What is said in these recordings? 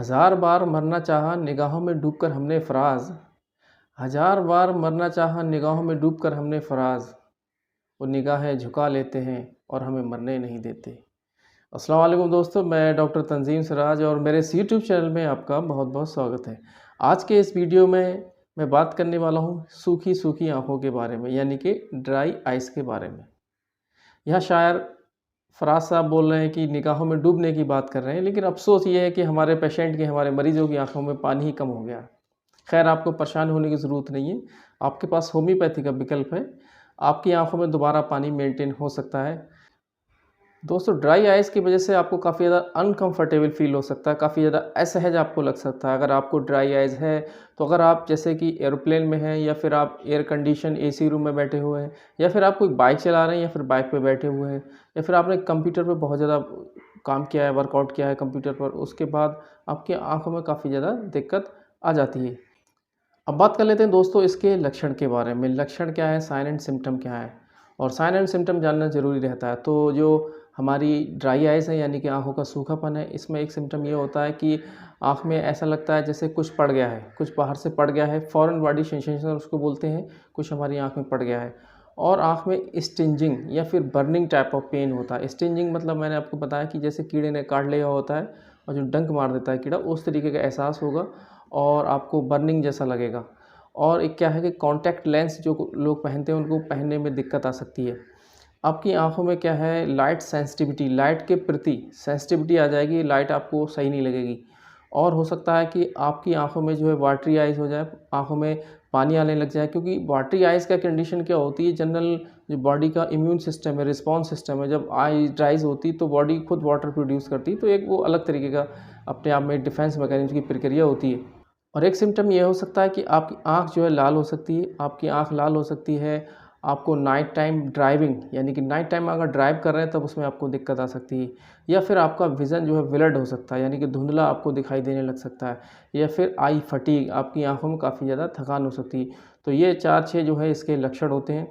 हजार बार मरना चाहा निगाहों में डूबकर हमने फराज। हजार बार मरना चाहा निगाहों में डूबकर हमने फराज। वो निगाहें झुका लेते हैं और हमें मरने नहीं देते। अस्सलाम वालेकुम दोस्तों, मैं डॉक्टर तंजीम सिराज और मेरे इस यूट्यूब चैनल में आपका बहुत बहुत स्वागत है। आज के इस वीडियो में मैं बात करने वाला हूँ सूखी सूखी आँखों के बारे में, यानी कि ड्राई आइज़ के बारे में। यह शायर फराज साहब बोल रहे हैं कि निगाहों में डूबने की बात कर रहे हैं, लेकिन अफसोस ये है कि हमारे पेशेंट की, हमारे मरीजों की आंखों में पानी ही कम हो गया। खैर, आपको परेशान होने की ज़रूरत नहीं है, आपके पास होम्योपैथी का विकल्प है। आपकी आंखों में दोबारा पानी मेंटेन हो सकता है। दोस्तों, ड्राई आइज़ की वजह से आपको काफ़ी ज़्यादा अनकंफर्टेबल फील हो सकता है, काफ़ी ज़्यादा असहज आपको लग सकता है। अगर आपको ड्राई आइज़ है तो अगर आप जैसे कि एरोप्लेन में हैं, या फिर आप एयर कंडीशन एसी रूम में बैठे हुए हैं, या फिर आप कोई बाइक चला रहे हैं, या फिर बाइक पे बैठे हुए हैं, या फिर आपने कंप्यूटर पे बहुत ज़्यादा काम किया है, वर्कआउट किया है कंप्यूटर पर, उसके बाद आपकी आँखों में काफ़ी ज़्यादा दिक्कत आ जाती है। अब बात कर लेते हैं दोस्तों इसके लक्षण के बारे में। लक्षण क्या है, साइन एंड सिम्पटम क्या है, और साइन एंड सिम्पटम जानना ज़रूरी रहता है। तो जो हमारी ड्राई आइज़ है, यानी कि आँखों का सूखापन है, इसमें एक सिम्पटम ये होता है कि आँख में ऐसा लगता है जैसे कुछ पड़ गया है, कुछ बाहर से पड़ गया है। फॉरेन बॉडी सेंसेशन उसको बोलते हैं, कुछ हमारी आँख में पड़ गया है। और आँख में स्टिंजिंग या फिर बर्निंग टाइप ऑफ पेन होता है। स्टिंजिंग मतलब मैंने आपको बताया कि जैसे कीड़े ने काट लिया होता है और जो डंक मार देता है कीड़ा, उस तरीके का एहसास होगा और आपको बर्निंग जैसा लगेगा। और एक क्या है कि कॉन्टैक्ट लेंस जो लोग पहनते हैं, उनको पहनने में दिक्कत आ सकती है। आपकी आँखों में क्या है, लाइट सेंसिटिविटी, लाइट के प्रति सेंसिटिविटी आ जाएगी, लाइट आपको सही नहीं लगेगी। और हो सकता है कि आपकी आँखों में जो है वाटरी आइज़ हो जाए, आँखों में पानी आने लग जाए। क्योंकि वाटरी आइज़ का कंडीशन क्या होती है, जनरल जो बॉडी का इम्यून सिस्टम है, रिस्पॉन्स सिस्टम है, जब आई ड्राइज़ होती तो बॉडी खुद वाटर प्रोड्यूस करती है, तो एक वो अलग तरीके का अपने आप में डिफेंस मैकेनिज्म की प्रक्रिया होती है। और एक सिम्पटम ये हो सकता है कि आपकी आँख जो है लाल हो सकती है, आपकी आँख लाल हो सकती है। आपको नाइट टाइम ड्राइविंग, यानी कि नाइट टाइम अगर ड्राइव कर रहे हैं तब उसमें आपको दिक्कत आ सकती है। या फिर आपका विज़न जो है ब्लर्ड हो सकता है, यानी कि धुंधला आपको दिखाई देने लग सकता है। या फिर आई फटीग, आपकी आँखों में काफ़ी ज़्यादा थकान हो सकती है। तो ये 4-6 जो है इसके लक्षण होते हैं।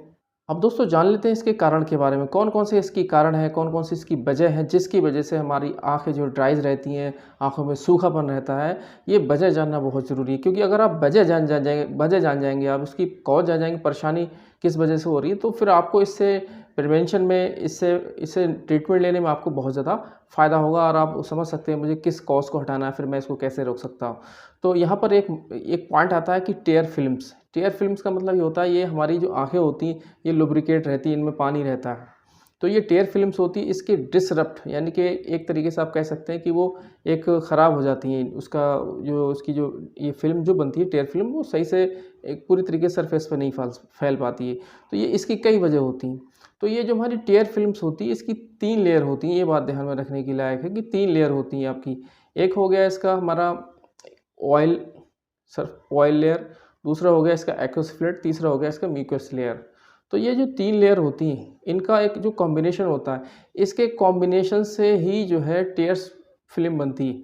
अब दोस्तों जान लेते हैं इसके कारण के बारे में, कौन-कौन से इसकी कारण है, कौन-कौन सी इसकी वजह है, जिसकी वजह से हमारी आँखें जो ड्राइज़ रहती हैं, आँखों में सूखापन रहता है। ये वजह जानना बहुत ज़रूरी है, क्योंकि अगर आप वजह जान जाएँगे, आप उसकी कॉज़ जान जाएँगे, परेशानी किस वजह से हो रही है, तो फिर आपको इससे प्रिवेंशन में, इससे इससे ट्रीटमेंट लेने में आपको बहुत ज़्यादा फ़ायदा होगा और आप समझ सकते हैं मुझे किस कॉज़ को हटाना है, फिर मैं इसको कैसे रोक सकता हूँ। तो यहाँ पर एक एक पॉइंट आता है कि टेयर फ़िल्म्स। टेयर फ़िल्म्स का मतलब ये होता है, ये हमारी जो आँखें होती हैं, ये लुब्रिकेट रहती हैं, इनमें पानी रहता है। तो ये टेयर फ़िल्म्स होती है, इसके डिसरप्ट, यानी कि एक तरीके से आप कह सकते हैं कि वो एक ख़राब हो जाती हैं। उसका जो उसकी जो ये फ़िल्म जो बनती है, टेयर फ़िल्म, वो सही से एक पूरी तरीके से सरफेस पे नहीं फैल पाती है। तो ये इसकी कई वजह होती हैं। तो ये जो हमारी टेयर फ़िल्म्स होती है, इसकी 3 लेयर होती हैं। ये बात ध्यान में रखने की लायक है कि 3 लेयर होती हैं आपकी। एक हो गया इसका हमारा ऑयल ऑयल लेयर, दूसरा हो गया इसका एक्वस फ्लूइड, तीसरा हो गया इसका म्यूकस लेयर। तो ये जो 3 लेयर होती हैं, इनका एक जो कॉम्बिनेशन होता है, इसके कॉम्बिनेशन से ही जो है टेयर्स फ़िल्म बनती है।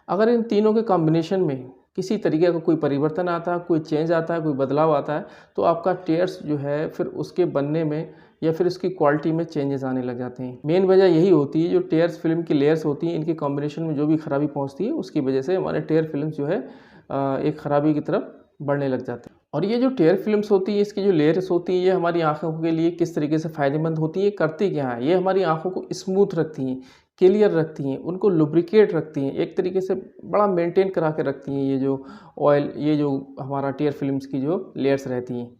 अगर इन तीनों के कॉम्बिनेशन में किसी तरीके का कोई परिवर्तन आता है, कोई चेंज आता है, कोई बदलाव आता है, तो आपका टेयर्स जो है फिर उसके बनने में या फिर उसकी क्वालिटी में चेंजेस आने लग जाते हैं। मेन वजह यही होती है, जो टेयर्स फ़िल्म की लेयर्स होती हैं, इनके कॉम्बिनेशन में जो भी खराबी पहुँचती है, उसकी वजह से हमारे टेयर फ़िल्म जो है एक खराबी की तरफ बढ़ने लग जाते हैं। और ये जो टेयर फ़िल्म्स होती है, इसकी जो लेयर्स होती हैं, ये हमारी आँखों के लिए किस तरीके से फ़ायदेमंद होती है, करती क्या है? ये हमारी आँखों को स्मूथ रखती हैं, क्लियर रखती हैं, उनको लुब्रिकेट रखती हैं, एक तरीके से बड़ा मेंटेन करा के रखती हैं। ये जो ऑयल, ये जो हमारा टेयर फ़िल्म्स की जो लेयर्स रहती हैं।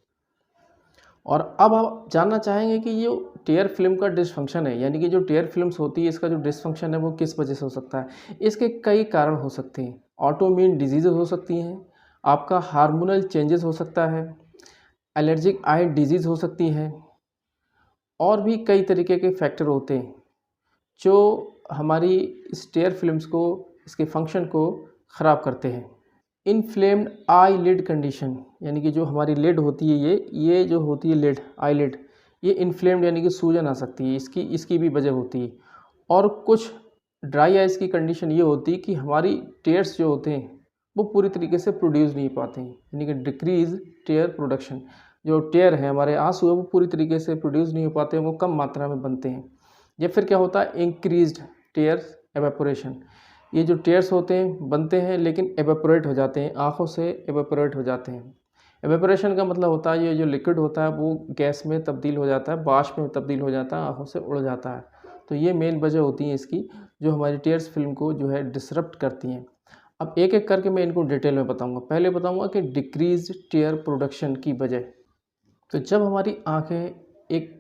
और अब आप जानना चाहेंगे कि ये टेयर फ़िल्म का डिसफंक्शन है, यानी कि जो टेयर फ़िल्म्स होती है, इसका जो डिसफंक्शन है वो किस वजह से हो सकता है? इसके कई कारण हो सकते हैं। ऑटोइम्यून डिज़ीज़ हो सकती हैं, आपका हार्मोनल चेंजेस हो सकता है, एलर्जिक आई डिज़ीज़ हो सकती है, और भी कई तरीके के फैक्टर होते हैं जो हमारी इस टेयर फ़िल्म्स को, इसके फंक्शन को ख़राब करते हैं। इन्फ्लेम्ड आई लिड कंडीशन, यानी कि जो हमारी लिड होती है, ये जो होती है लिड, आई लिड, ये इन्फ्लेम्ड यानी कि सूजन आ सकती है, इसकी इसकी भी वजह होती है। और कुछ ड्राई आइज़ की कंडीशन ये होती है कि हमारी टेयर्स जो होते हैं वो पूरी तरीके से प्रोड्यूस नहीं पाते हैं, यानी कि डिक्रीज टेयर प्रोडक्शन। जो टेयर है, हमारे आंसू है, वो पूरी तरीके से प्रोड्यूस नहीं हो पाते हैं, वो कम मात्रा में बनते हैं। या फिर क्या होता है, इंक्रीज्ड टेयर एवेपोरेशन, ये जो टेयर्स होते हैं बनते हैं लेकिन एवेपोरेट हो जाते हैं, आँखों से एवेपोरेट हो जाते हैं। एवेपोरेशन का मतलब होता है ये जो लिक्विड होता है वो गैस में तब्दील हो जाता है, वाष्प में तब्दील हो जाता है, आँखों से उड़ जाता है। तो ये मेन वजह होती है इसकी, जो हमारी टीयर्स फ़िल्म को जो है डिसरप्ट करती हैं। अब एक-एक करके मैं इनको डिटेल में बताऊँगा। पहले बताऊँगा कि डिक्रीज़ टीयर प्रोडक्शन की वजह। तो जब हमारी आँखें एक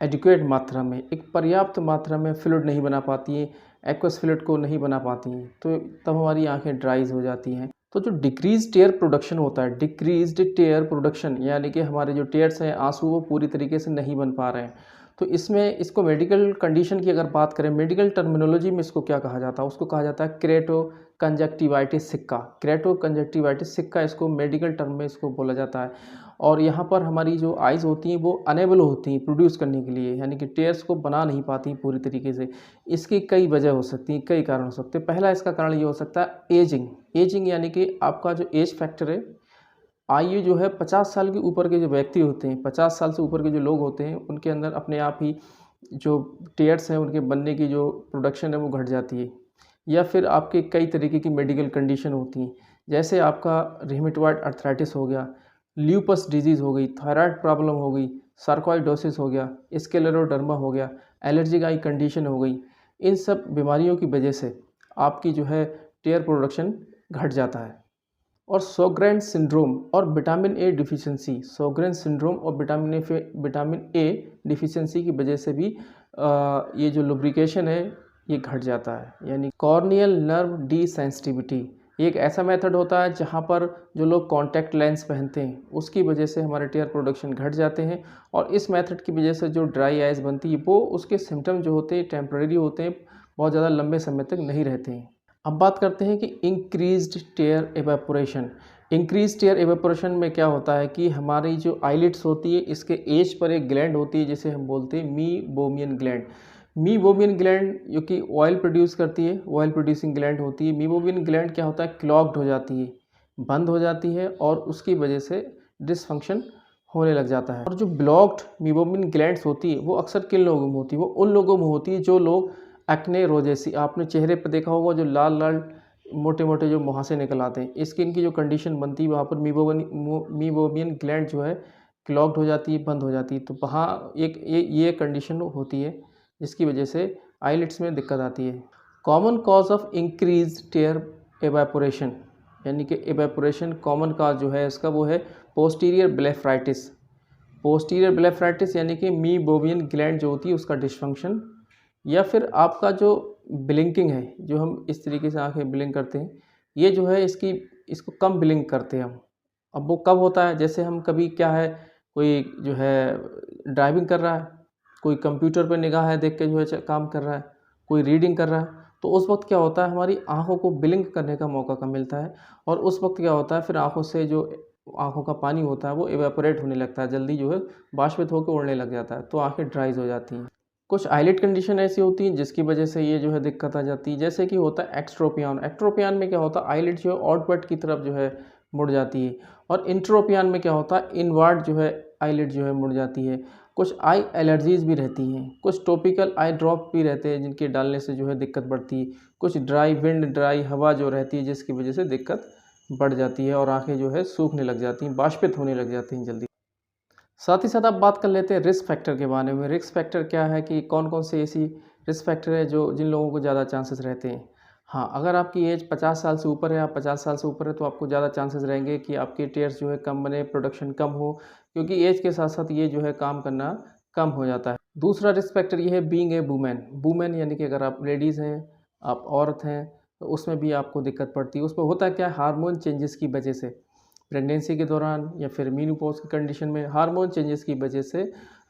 एडिक्वेट मात्रा में, एक पर्याप्त मात्रा में फ्लूइड नहीं बना पाती हैं, एक्वस फ्लूइड को नहीं बना पाती हैं, तो तब हमारी आँखें ड्राइज़ हो जाती हैं। तो जो डिक्रीज़ टीयर प्रोडक्शन होता है, डिक्रीज़्ड टीयर प्रोडक्शन यानी कि हमारे जो टीयर्स हैं, आँसू वो पूरी तरीके से नहीं बन पा रहे हैं। तो इसमें इसको मेडिकल कंडीशन की अगर बात करें, मेडिकल टर्मिनोलॉजी में इसको क्या कहा जाता है? उसको कहा जाता है केरेटो कंजक्टिवाइटिस सिक्का। केरेटो कंजक्टिवाइटिस सिक्का इसको मेडिकल टर्म में इसको बोला जाता है। और यहाँ पर हमारी जो आइज़ होती हैं वो अनेबल होती हैं प्रोड्यूस करने के लिए, यानी कि टीयर्स को बना नहीं पाती पूरी तरीके से। इसकी कई वजह हो सकती हैं, कई कारण हो सकते हैं। पहला इसका कारण ये हो सकता है एजिंग। एजिंग यानी कि आपका जो एज फैक्टर है, आयु जो है 50 साल के ऊपर के जो व्यक्ति होते हैं, 50 साल से ऊपर के जो लोग होते हैं, उनके अंदर अपने आप ही जो टीयर्स हैं उनके बनने की जो प्रोडक्शन है वो घट जाती है। या फिर आपके कई तरीके की मेडिकल कंडीशन होती हैं, जैसे आपका रिमेटॉइड अर्थराइटिस हो गया, ल्यूपस डिजीज़ हो गई, थायराइड प्रॉब्लम हो गई, सार्कोइडोसिस हो गया, स्क्लेरोडर्मा हो गया, एलर्जिक आई कंडीशन हो गई। इन सब बीमारियों की वजह से आपकी जो है टीयर प्रोडक्शन घट जाता है। और शोग्रेन सिंड्रोम और विटामिन ए डिफिशिएंसी, शोग्रेन सिंड्रोम और विटामिन ए डिफिशिएंसी की वजह से भी ये जो लुब्रिकेशन है ये घट जाता है। यानी कॉर्नियल नर्व डिसेंसिटिविटी, ये एक ऐसा मेथड होता है जहाँ पर जो लोग कॉन्टैक्ट लेंस पहनते हैं उसकी वजह से हमारे टीयर प्रोडक्शन घट जाते हैं, और इस मेथड की वजह से जो ड्राई आइज़ बनती है वो उसके सिम्टम जो होते हैं टेम्परेरी होते हैं, बहुत ज़्यादा लंबे समय तक नहीं रहते हैं। अब बात करते हैं कि increased tear evaporation. Increase tear evaporation में क्या होता है कि हमारी जो आईलिड्स होती है इसके एज पर एक ग्लैंड होती है जिसे हम बोलते हैं मीबोमियन ग्लैंड। मीबोमियन ग्लैंड जो कि ऑयल प्रोड्यूस करती है, ऑयल प्रोड्यूसिंग ग्लैंड होती है। मीबोमियन ग्लैंड क्या होता है, क्लॉग्ड हो जाती है, बंद हो जाती है, और उसकी वजह से डिसफंक्शन होने लग जाता है। और जो ब्लॉक्ड मीबोमियन ग्लैंड्स होती है वो अक्सर किन लोगों में होती है, वो उन लोगों में होती है जो लोग एक्ने रोजेसी, आपने चेहरे पर देखा होगा जो लाल लाल मोटे मोटे जो मुहासे निकल आते हैं, स्किन की जो कंडीशन बनती है वहाँ पर मीबोमियन ग्लैंड जो है क्लॉग्ड हो जाती है, बंद हो जाती है। तो वहाँ एक ये कंडीशन होती है जिसकी वजह से आईलिड्स में दिक्कत आती है। Common cause of increase tear evaporation, यानी कि एवेपोरेशन कॉमन कॉज जो है इसका वो है पोस्टीरियर ब्लेफराइटिस। पोस्टीरियर ब्लेफराइटिस यानी कि मीबोमियन ग्लैंड जो होती है उसका डिसफंक्शन, या फिर आपका जो ब्लिंकिंग है, जो हम इस तरीके से आंखें ब्लिंक करते हैं, ये जो है इसको कम ब्लिंक करते हैं हम। अब वो कब होता है, जैसे हम कभी क्या है, कोई जो है ड्राइविंग कर रहा है, कोई कंप्यूटर पे निगाह है देख के जो है काम कर रहा है, कोई रीडिंग कर रहा है, तो उस वक्त क्या होता है हमारी आंखों को ब्लिंक करने का मौका कम मिलता है, और उस वक्त क्या होता है फिर आंखों से जो आंखों का पानी होता है वो एवेपोरेट होने लगता है, जल्दी जो है बाष्पित होकर उड़ने लग जाता है, तो आंखें ड्राइज हो जाती हैं। कुछ आईलिड कंडीशन ऐसी होती हैं जिसकी वजह से ये जो है दिक्कत आ जाती है, जैसे कि होता है एक्स्ट्रोपियन। एक्ट्रोपियन में क्या होता है, आईलिड जो है आउटवर्ड की तरफ जो है मुड़ जाती है, और इंट्रोपियन में क्या होता है, इनवर्ड जो है आईलिड जो है मुड़ जाती है। कुछ आई एलर्जीज़ भी रहती हैं, कुछ टॉपिकल आई ड्रॉप भी रहते हैं जिनके डालने से जो है दिक्कत बढ़ती है। कुछ ड्राई हवा जो रहती है जिसकी वजह से दिक्कत बढ़ जाती है और आंखें जो है सूखने लग जाती हैं, बाष्पित होने लग जाती हैं जल्दी। साथ ही साथ आप बात कर लेते हैं रिस्क फैक्टर के बारे में। रिस्क फैक्टर क्या है कि कौन कौन से ऐसी रिस्क फैक्टर है जो जिन लोगों को ज़्यादा चांसेस रहते हैं। हाँ, अगर आपकी एज 50 साल से ऊपर है, आप 50 साल से ऊपर है तो आपको ज़्यादा चांसेस रहेंगे कि आपके टीयर्स जो है कम बने, प्रोडक्शन कम हो, क्योंकि एज के साथ साथ ये जो है काम करना कम हो जाता है। दूसरा रिस्क फैक्टर ये है बीइंग ए वूमेन। वूमेन यानी कि अगर आप लेडीज़ हैं, आप औरत हैं, तो उसमें भी आपको दिक्कत पड़ती है। उसमें होता क्या है, हार्मोन चेंजेस की वजह से, प्रेगनेंसी के दौरान या फिर मीनोपॉज की कंडीशन में हार्मोन चेंजेस की वजह से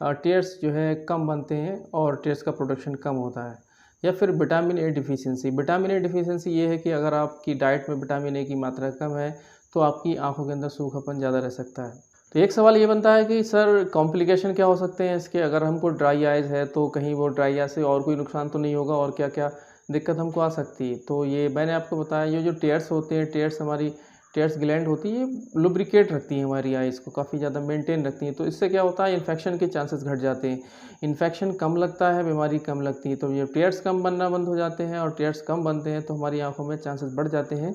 टीयर्स जो है कम बनते हैं और टीयर्स का प्रोडक्शन कम होता है। या फिर vitamin A deficiency. Vitamin A deficiency ये है कि अगर आपकी डाइट में विटामिन ए की मात्रा कम है तो आपकी आंखों के अंदर सूखापन ज़्यादा रह सकता है। तो एक सवाल ये बनता है कि सर कॉम्प्लिकेशन क्या हो सकते हैं इसके, अगर हमको ड्राई आइज़ है तो कहीं वो ड्राई आइज़ से और कोई नुकसान तो नहीं होगा, और क्या क्या दिक्कत हमको आ सकती है। तो ये मैंने आपको बताया, ये जो टीयर्स होते हैं, टीयर्स हमारी टियर्स ग्लैंड होती है, लुब्रिकेट रखती हैं हमारी आइज़ को, काफ़ी ज़्यादा मेंटेन रखती हैं। तो इससे क्या होता है, इन्फेक्शन के चांसेस घट जाते हैं। इन्फेक्शन कम लगता है, बीमारी कम लगती है। तो ये टियर्स कम बनना बंद हो जाते हैं, और टियर्स कम बनते हैं तो हमारी आँखों में चांसेस बढ़ जाते हैं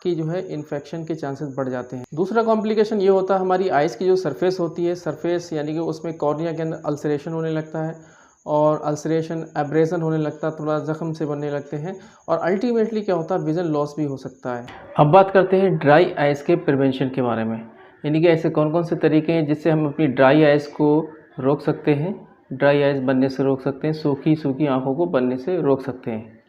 कि जो है इन्फेक्शन के चांसेस बढ़ जाते हैं। दूसरा कॉम्प्लिकेशन ये होता है, हमारी आइज़ की जो सरफेस होती है, सरफेस यानी कि उसमें कॉर्निया के अंदर अल्सरेशन होने लगता है, और अल्सरेशन एब्रेजन होने लगता है, थोड़ा ज़ख्म से बनने लगते हैं, और अल्टीमेटली क्या होता है, विज़न लॉस भी हो सकता है। अब बात करते हैं ड्राई आइज़ के प्रिवेंशन के बारे में, यानी कि ऐसे कौन कौन से तरीके हैं जिससे हम अपनी ड्राई आइज़ को रोक सकते हैं, ड्राई आइज़ बनने से रोक सकते हैं, सूखी सूखी आँखों को बनने से रोक सकते हैं।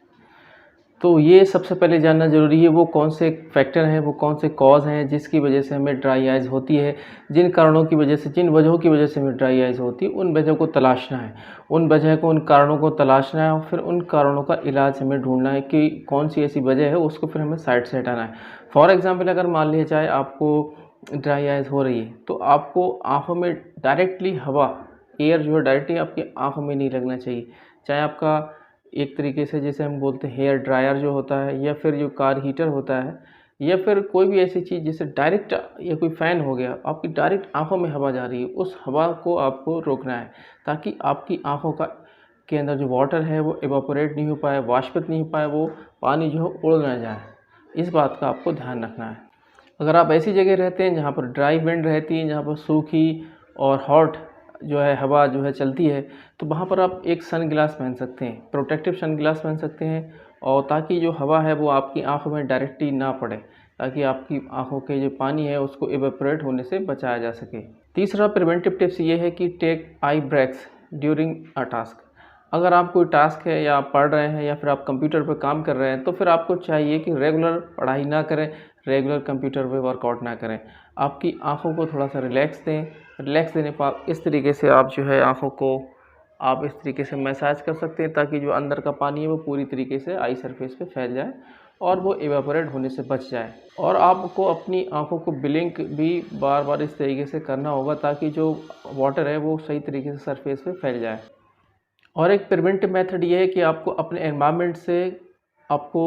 तो ये सबसे पहले जानना ज़रूरी है, वो कौन से फैक्टर हैं, वो कौन से कॉज़ हैं जिसकी वजह से हमें ड्राई आइज़ होती है, जिन कारणों की वजह से, जिन वजहों की वजह से हमें ड्राई आइज़ होती है, उन वजह को तलाशना है, उन वजह को, उन कारणों को तलाशना है, और फिर उन कारणों का इलाज हमें ढूंढना है कि कौन सी ऐसी वजह है, उसको फिर हमें साइड से हटाना है। फॉर एग्ज़ाम्पल, अगर मान लिया जाए आपको ड्राई आइज़ हो रही है, तो आपको आँखों में डायरेक्टली हवा, एयर जो है डायरेक्टली आपकी आँखों में नहीं लगना चाहिए। चाहे आपका एक तरीके से जैसे हम बोलते हैं हेयर ड्रायर जो होता है, या फिर जो कार हीटर होता है, या फिर कोई भी ऐसी चीज़ जैसे डायरेक्ट, या कोई फ़ैन हो गया, आपकी डायरेक्ट आँखों में हवा जा रही है, उस हवा को आपको रोकना है, ताकि आपकी आँखों का के अंदर जो वाटर है वो इवापोरेट नहीं हो पाए, वाष्पित नहीं हो पाए, वो पानी जो है उड़ ना जाए। इस बात का आपको ध्यान रखना है। अगर आप ऐसी जगह रहते हैं जहाँ पर ड्राई विंड रहती है, जहाँ पर सूखी और हॉट जो है हवा जो है चलती है, तो वहाँ पर आप एक सन ग्लास पहन सकते हैं, प्रोटेक्टिव सन ग्लास पहन सकते हैं, और ताकि जो हवा है वो आपकी आंखों में डायरेक्टली ना पड़े, ताकि आपकी आंखों के जो पानी है उसको इवेपोरेट होने से बचाया जा सके। तीसरा प्रिवेंटिव टिप्स ये है कि take eye breaks during a task. अगर आप कोई टास्क है, या आप पढ़ रहे हैं, या फिर आप कंप्यूटर पर काम कर रहे हैं, तो फिर आपको चाहिए कि रेगुलर पढ़ाई ना करें, रेगुलर कंप्यूटर पे वर्कआउट ना करें। आपकी आँखों को थोड़ा सा रिलैक्स दें। रिलैक्स देने पर इस तरीके से आप जो है आँखों को आप इस तरीके से मसाज कर सकते हैं, ताकि जो अंदर का पानी है वो पूरी तरीके से आई सरफेस पे फैल जाए, और वो इवेपोरेट होने से बच जाए। और आपको अपनी आँखों को ब्लिंक भी बार बार इस तरीके से करना होगा, ताकि जो वाटर है वो सही तरीके से सरफेस पे फैल जाए। और एक प्रिवेंटिव मेथड ये है कि आपको अपने एनवायरनमेंट से आपको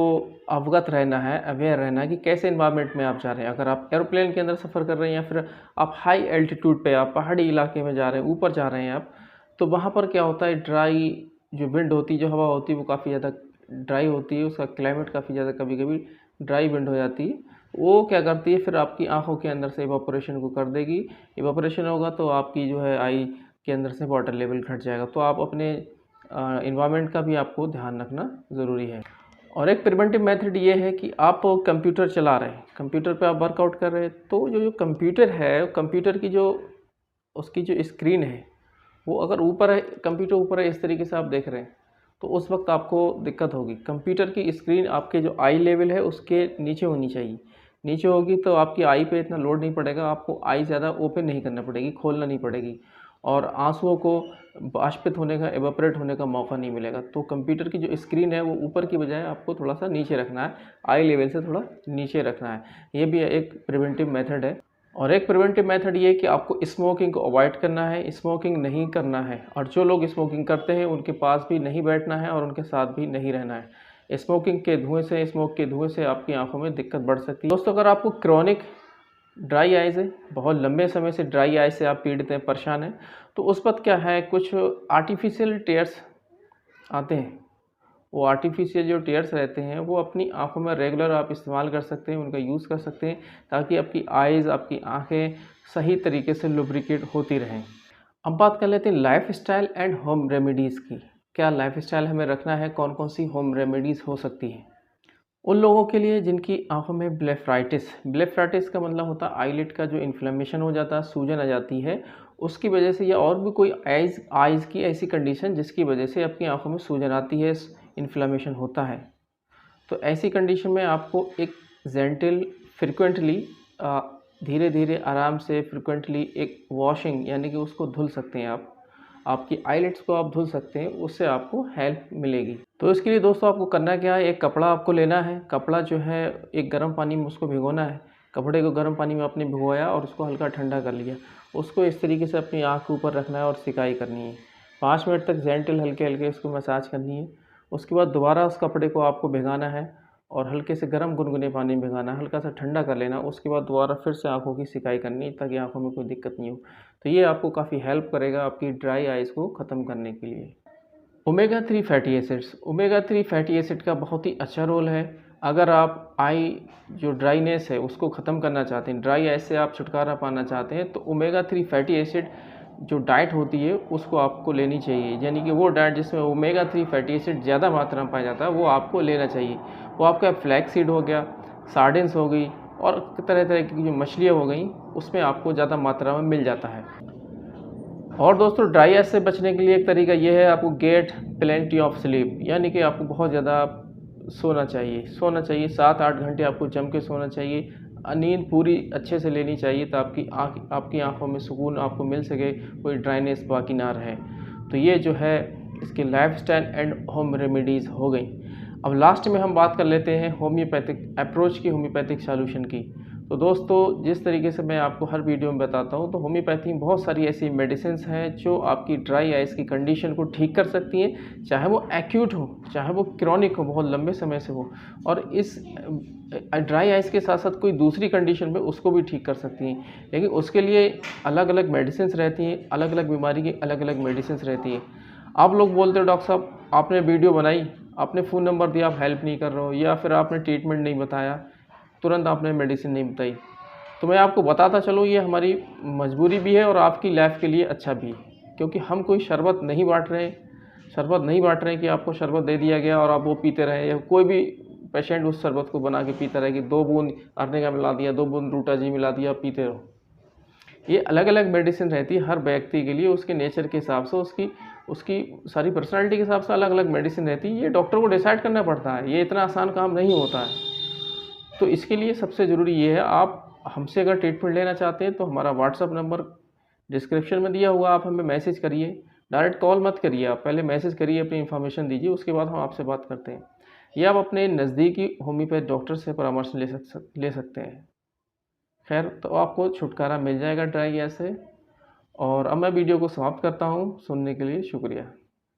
अवगत रहना है, अवेयर रहना है कि कैसे एनवायरनमेंट में आप जा रहे हैं। अगर आप एरोप्लेन के अंदर सफ़र कर रहे हैं, या फिर आप हाई एल्टीट्यूड पे, आप पहाड़ी इलाके में जा रहे हैं, ऊपर जा रहे हैं आप, तो वहाँ पर क्या होता है, ड्राई जो विंड होती है, जो हवा होती है, वो काफ़ी ज़्यादा ड्राई होती है, उसका क्लाइमेट काफ़ी ज़्यादा कभी कभी ड्राई विंड हो जाती है। वो क्या करती है, फिर आपकी आँखों के अंदर से इवापोरेशन को कर देगी। इवापोरेशन होगा तो आपकी जो है आई के अंदर से वाटर लेवल घट जाएगा। तो आप अपने इन्वायरमेंट का भी आपको ध्यान रखना ज़रूरी है। और एक प्रिवेंटिव मेथड ये है कि आप कंप्यूटर चला रहे हैं, कंप्यूटर पे आप वर्कआउट कर रहे हैं, तो जो जो कंप्यूटर है, कंप्यूटर की जो उसकी जो स्क्रीन है, वो अगर ऊपर है, कंप्यूटर ऊपर है, इस तरीके से आप देख रहे हैं, तो उस वक्त आपको दिक्कत होगी। कंप्यूटर की स्क्रीन आपके जो आई लेवल है उसके नीचे होनी चाहिए। नीचे होगी तो आपकी आई पे इतना लोड नहीं पड़ेगा, आपको आई ज़्यादा ओपन नहीं करना पड़ेगी, खोलना नहीं पड़ेगी, और आंसुओं को वाष्पित होने का, एवापोरेट होने का मौका नहीं मिलेगा। तो कंप्यूटर की जो स्क्रीन है वो ऊपर की बजाय आपको थोड़ा सा नीचे रखना है, आई लेवल से थोड़ा नीचे रखना है। ये भी एक प्रिवेंटिव मेथड है। और एक प्रिवेंटिव मेथड ये है कि आपको स्मोकिंग को अवॉइड करना है, स्मोकिंग नहीं करना है, और जो लोग स्मोकिंग करते हैं उनके पास भी नहीं बैठना है, और उनके साथ भी नहीं रहना है। स्मोकिंग के धुएँ से, स्मोक के धुएँ से आपकी आंखों में दिक्कत बढ़ सकती है। दोस्तों, अगर आपको क्रॉनिक ड्राई आइज़ है, बहुत लंबे समय से ड्राई आइज़ से आप पीड़ित हैं, परेशान हैं, तो उस वक्त क्या है, कुछ आर्टिफिशियल टेयर्स आते हैं। वो आर्टिफिशियल जो टेयर्स रहते हैं वो अपनी आँखों में रेगुलर आप इस्तेमाल कर सकते हैं, उनका यूज़ कर सकते हैं, ताकि आपकी आइज़, आपकी आँखें सही तरीके से लुब्रिकेट होती रहें। अब बात कर लेते हैं लाइफ़स्टाइल एंड होम रेमेडीज़ की। क्या लाइफ़स्टाइल हमें रखना है, कौन कौन सी होम रेमेडीज़ हो सकती हैं? उन लोगों के लिए जिनकी आँखों में ब्लेफराइटिस, ब्लेफराइटिस का मतलब होता है आईलिड का जो इन्फ्लेमेशन हो जाता है, सूजन आ जाती है, उसकी वजह से, या और भी कोई आइज़ की ऐसी कंडीशन जिसकी वजह से आपकी आँखों में सूजन आती है, इन्फ्लेमेशन होता है। तो ऐसी कंडीशन में आपको एक जेंटल फ्रिक्वेंटली, धीरे धीरे आराम से फ्रिक्वेंटली एक वॉशिंग, यानी कि उसको धुल सकते हैं आप, आपकी आईलिड्स को आप धुल सकते हैं, उससे आपको हेल्प मिलेगी। तो इसके लिए दोस्तों आपको करना क्या है, एक कपड़ा आपको लेना है। कपड़ा जो है एक गर्म पानी में उसको भिगोना है। कपड़े को गर्म पानी में आपने भिगोया और उसको हल्का ठंडा कर लिया, उसको इस तरीके से अपनी आँख के ऊपर रखना है और सिकाई करनी है। 5 मिनट तक जेंटल हल्के हल्के इसको मसाज करनी है। उसके बाद दोबारा उस कपड़े को आपको भिगाना है और हल्के से गर्म गुनगुने पानी में भिगाना, हल्का सा ठंडा कर लेना, उसके बाद दोबारा फिर से आँखों की सिकाई करनी ताकि आँखों में कोई दिक्कत नहीं हो। तो ये आपको काफ़ी हेल्प करेगा आपकी ड्राई आइज़ को ख़त्म करने के लिए। Omega 3 fatty acids, omega 3 fatty acid का बहुत ही अच्छा रोल है। अगर आप आई जो ड्राइनेस है उसको ख़त्म करना चाहते हैं, ड्राई आइज़ से आप छुटकारा पाना चाहते हैं, तो ओमेगा 3 फैटी एसिड जो डाइट होती है उसको आपको लेनी चाहिए। यानी कि वो डाइट जिसमें ओमेगा 3 फैटी एसिड ज़्यादा मात्रा में पाया जाता है वो आपको लेना चाहिए। वो आपका फ्लैक्स सीड हो गया, सार्डिन्स हो गई और तरह तरह की जो मछलियाँ हो गई उसमें आपको ज़्यादा मात्रा में मिल जाता है। और दोस्तों ड्राई आइज से बचने के लिए एक तरीका ये है, आपको गेट प्लेंटी ऑफ स्लीप, यानी कि आपको बहुत ज़्यादा सोना चाहिए 7-8 घंटे आपको जम के सोना चाहिए। नींद पूरी अच्छे से लेनी चाहिए तो आपकी आंखों में सुकून आपको मिल सके, कोई ड्राइनेस बाकी ना रहे। तो ये जो है इसके लाइफस्टाइल एंड होम रेमेडीज़ हो गई। अब लास्ट में हम बात कर लेते हैं होम्योपैथिक अप्रोच की, होम्योपैथिक सॉल्यूशन की। तो दोस्तों जिस तरीके से मैं आपको हर वीडियो में बताता हूँ, तो होम्योपैथी में बहुत सारी ऐसी मेडिसिन्स हैं जो आपकी ड्राई आइज़ की कंडीशन को ठीक कर सकती हैं, चाहे वो एक्यूट हो, चाहे वो क्रॉनिक हो, बहुत लंबे समय से हो। और इस ड्राई आइज़ के साथ साथ कोई दूसरी कंडीशन में उसको भी ठीक कर सकती हैं, लेकिन उसके लिए अलग अलग मेडिसिन्स रहती हैं, अलग अलग बीमारी की अलग अलग मेडिसिन्स रहती हैं। आप लोग बोलते हो डॉक्टर साहब आपने वीडियो बनाई, आपने फ़ोन नंबर दिया, आप हेल्प नहीं कर रहे हो, या फिर आपने ट्रीटमेंट नहीं बताया, तुरंत आपने मेडिसिन नहीं बताई। तो मैं आपको बताता चलूँ, ये हमारी मजबूरी भी है और आपकी लाइफ के लिए अच्छा भी है, क्योंकि हम कोई शरबत नहीं बांट रहे हैं कि आपको शरबत दे दिया गया और आप वो पीते रहे, या कोई भी पेशेंट उस शरबत को बना के पीता रहे कि 2 बूंद अर्निका मिला दिया, 2 बूंद रूटा जी मिला दिया, पीते रहो। ये अलग अलग मेडिसिन रहती है हर व्यक्ति के लिए, उसके नेचर के हिसाब से, उसकी सारी पर्सनैलिटी के हिसाब से अलग अलग मेडिसिन रहती है। ये डॉक्टर को डिसाइड करना पड़ता है, ये इतना आसान काम नहीं होता है। तो इसके लिए सबसे ज़रूरी ये है, आप हमसे अगर ट्रीटमेंट लेना चाहते हैं तो हमारा व्हाट्सअप नंबर डिस्क्रिप्शन में दिया हुआ, आप हमें मैसेज करिए, डायरेक्ट कॉल मत करिए, आप पहले मैसेज करिए, अपनी इन्फॉर्मेशन दीजिए, उसके बाद हम आपसे बात करते हैं। या आप अपने नज़दीकी होम्योपैथ डॉक्टर से परामर्श ले सकते हैं। खैर, तो आपको छुटकारा मिल जाएगा ड्राई गैस से। और अब मैं वीडियो को समाप्त करता हूँ। सुनने के लिए शुक्रिया।